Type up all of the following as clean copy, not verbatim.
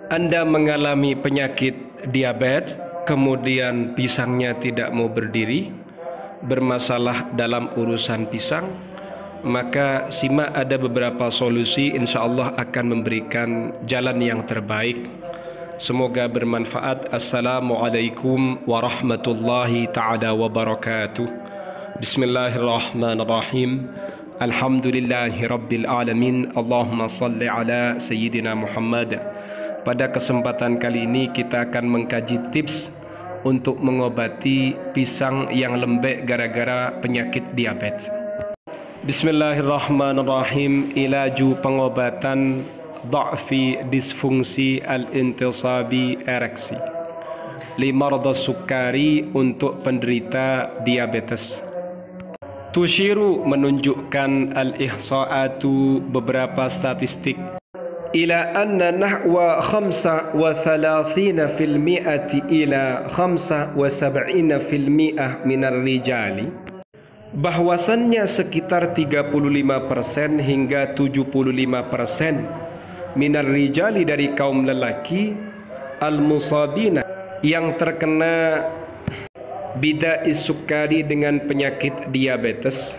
Anda mengalami penyakit diabetes, kemudian pisangnya tidak mau berdiri, bermasalah dalam urusan pisang, maka simak ada beberapa solusi, insya Allah akan memberikan jalan yang terbaik. Semoga bermanfaat. Assalamualaikum warahmatullahi ta'ala wabarakatuh. Bismillahirrahmanirrahim. Alhamdulillahi rabbil alamin. Allahumma salli ala Sayyidina Muhammad. Pada kesempatan kali ini kita akan mengkaji tips untuk mengobati pisang yang lembek gara-gara penyakit diabetes. Bismillahirrahmanirrahim. Ilaju pengobatan dha'fi disfungsi al-intisabi ereksi limarda sukari untuk penderita diabetes. Tushiru menunjukkan al-ihsa'atu beberapa statistik ila anna nahwa 35% ila 75% minar rijali, bahwasannya sekitar 35% hingga 75% minar rijali dari kaum lelaki al-musabina yang terkena bida'is sukari dengan penyakit diabetes,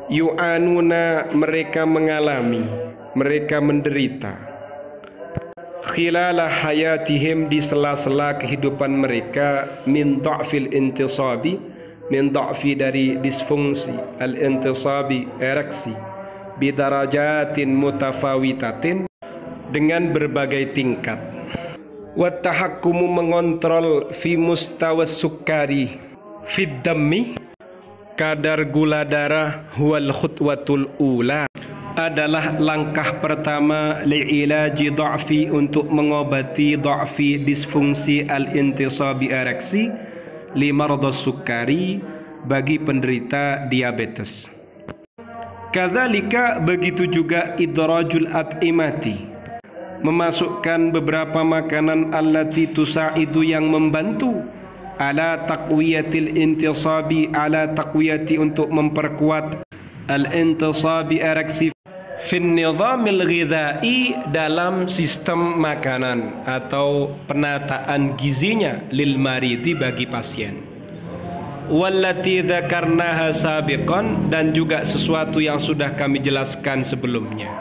yu'anuna mereka mengalami, mereka menderita khilala hayatihim di sela-sela kehidupan mereka min dha'fil intisabi, min dha'fi dari disfungsi al-intisabi ereksi bidarajatin mutafawitatin dengan berbagai tingkat. Wa tahakkumu mengontrol fi mustawas sukari fid dammi, kadar gula darah, huwal khutwatul ula adalah langkah pertama li'ilaji dha'fi untuk mengobati dha'fi disfungsi al-intisabi ereksi limarda sukari bagi penderita diabetes. Kadzalika begitu juga idrajul at'imati, memasukkan beberapa makanan allati tusaidu yang membantu ala taqwiyatil intisabi, ala taqwiyati untuk memperkuat al-intisabi ereksi fin nizamil ghidai dalam sistem makanan atau penataan gizinya lil maridi bagi pasien. Wallati dzakarnaha sabiqan, dan juga sesuatu yang sudah kami jelaskan sebelumnya.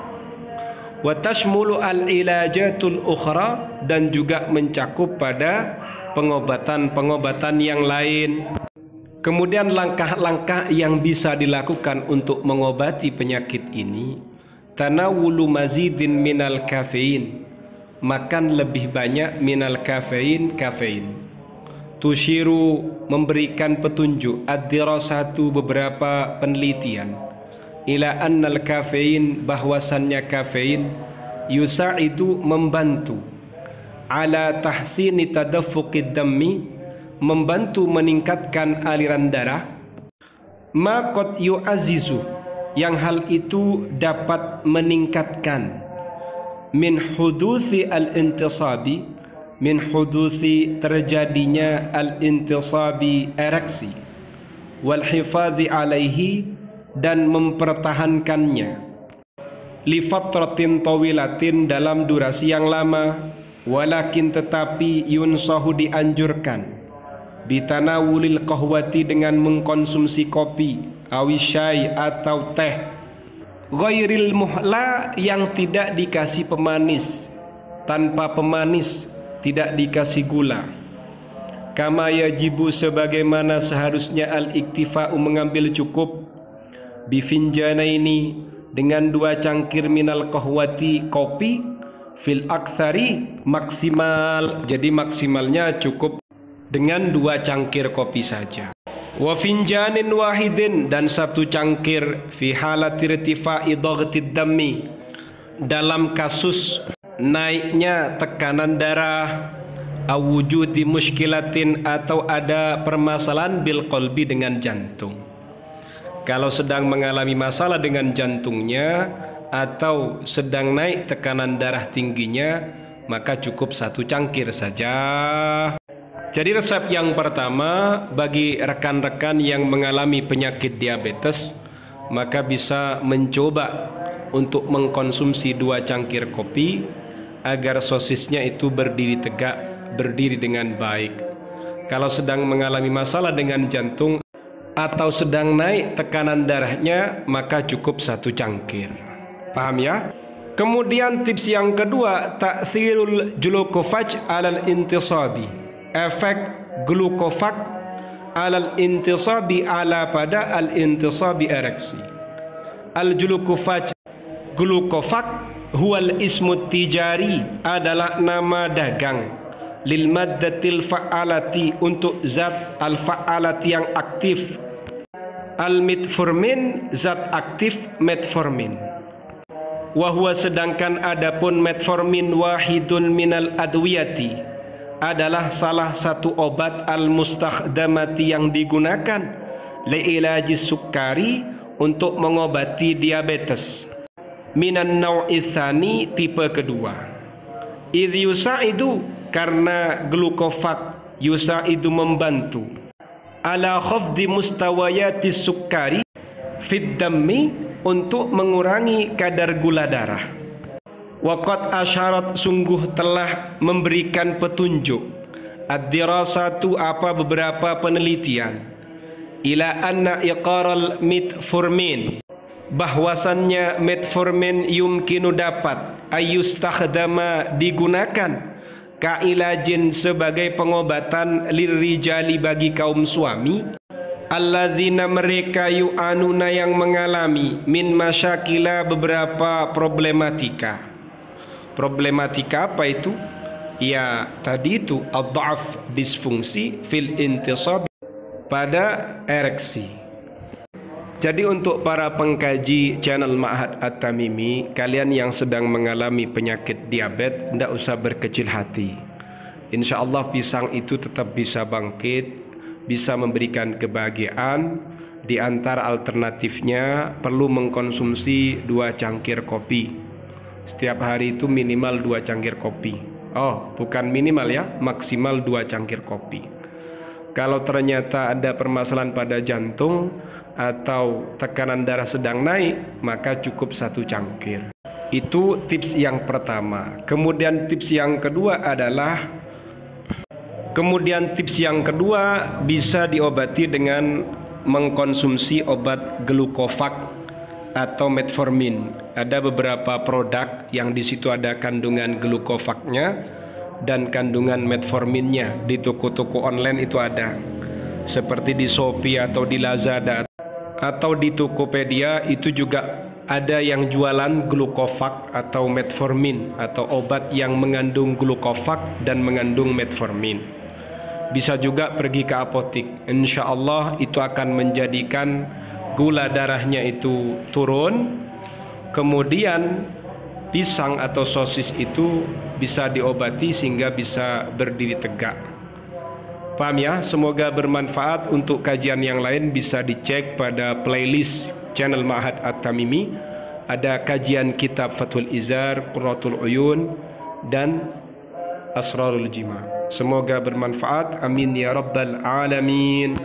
Wa tashmulu al-ilajatul ukhra, dan juga mencakup pada pengobatan-pengobatan yang lain. Kemudian langkah-langkah yang bisa dilakukan untuk mengobati penyakit ini, tanawulu mazidin minal kafein, makan lebih banyak minal kafein. Tushiru memberikan petunjuk ad-dirasatu beberapa penelitian ila annal kafein, bahwasannya kafein yusaidu membantu ala tahsini tadaffuqid dammi, membantu meningkatkan aliran darah, ma qad yu'azizu, yang hal itu dapat meningkatkan min hudusi al-intisabi, min hudusi terjadinya al-intisabi ereksi, wal hifadhi alaihi, dan mempertahankannya li fatratin tawilatin dalam durasi yang lama, walakin tetapi yunsahu dianjurkan bitanawulil qahwati dengan mengkonsumsi kopi, awisyai atau teh, ghairil muhla yang tidak dikasih pemanis, tanpa pemanis, tidak dikasih gula. Kama yajibu sebagaimana seharusnya al-iktifa'u mengambil cukup bifinjana ini dengan 2 cangkir minal qahwati kopi fil aktsari maksimal, jadi maksimalnya cukup dengan 2 cangkir kopi saja. Wa finjanin wahidin, dan 1 cangkir fi halati irtifa'i dhaghtid dammi, dalam kasus naiknya tekanan darah, awujudi muskilatin, atau ada permasalahan bil qalbi dengan jantung. Kalau sedang mengalami masalah dengan jantungnya atau sedang naik tekanan darah tingginya, maka cukup 1 cangkir saja. Jadi resep yang pertama bagi rekan-rekan yang mengalami penyakit diabetes, maka bisa mencoba untuk mengkonsumsi 2 cangkir kopi agar sosisnya itu berdiri tegak, berdiri dengan baik. Kalau sedang mengalami masalah dengan jantung atau sedang naik tekanan darahnya, maka cukup 1 cangkir. Paham ya? Kemudian tips yang kedua, ta'thirul glukofag alal intisabi. Efek glukofag alal intisabi, ala pada al intisabi ereksi. Al glukofag huwal ismut tijari, adalah nama dagang, lil maddatil fa'alati, untuk zat al fa'alati yang aktif, al metformin, zat aktif metformin. Wahwa, sedangkan adapun metformin, wahidun minal adwiyati, adalah salah satu obat al mustakhdamati yang digunakan li'ilaji sukari, untuk mengobati diabetes, minan naw'i tsani, tipe kedua. Idh yusaidu, karena glukofag yusaidu membantu, ala khafdi mustawayati sukari fid dammi, untuk mengurangi kadar gula darah. Waqad asyarat, sungguh telah memberikan petunjuk, ad-dirasatu, apa beberapa penelitian, ila anna iqaral metformin, bahwasannya metformin yumkinu, dapat, ayustakhdama, digunakan, kailajin, sebagai pengobatan, lirrijali, bagi kaum suami, alladzina, mereka, yu'anuna, yang mengalami, min masyakila, beberapa problematika. Problematika apa itu? Ya tadi itu ad-dha'af, disfungsi, fil intisab, pada ereksi. Jadi untuk para pengkaji channel Ma'had At-Tamimi, kalian yang sedang mengalami penyakit diabetes, tidak usah berkecil hati. Insya Allah pisang itu tetap bisa bangkit, bisa memberikan kebahagiaan. Di antara alternatifnya, perlu mengkonsumsi 2 cangkir kopi. Setiap hari itu minimal 2 cangkir kopi. Oh, bukan minimal ya, maksimal 2 cangkir kopi. Kalau ternyata ada permasalahan pada jantung atau tekanan darah sedang naik, maka cukup 1 cangkir. Itu tips yang pertama. Kemudian tips yang kedua bisa diobati dengan mengkonsumsi obat glukofag atau metformin. Ada beberapa produk yang di situ ada kandungan glukofagnya dan kandungan metforminnya. Di toko-toko online itu ada, seperti di Shopee atau di Lazada atau di Tokopedia. Itu juga ada yang jualan glukofag atau metformin, atau obat yang mengandung glukofag dan mengandung metformin. Bisa juga pergi ke apotik. Insya Allah itu akan menjadikan gula darahnya itu turun. Kemudian pisang atau sosis itu bisa diobati sehingga bisa berdiri tegak. Paham ya? Semoga bermanfaat. Untuk kajian yang lain bisa dicek pada playlist channel Ma'had At-Tamimi. Ada kajian kitab Fathul Izar, Qurratul Uyun, dan Asrarul Jima. Semoga bermanfaat. Amin ya rabbal alamin.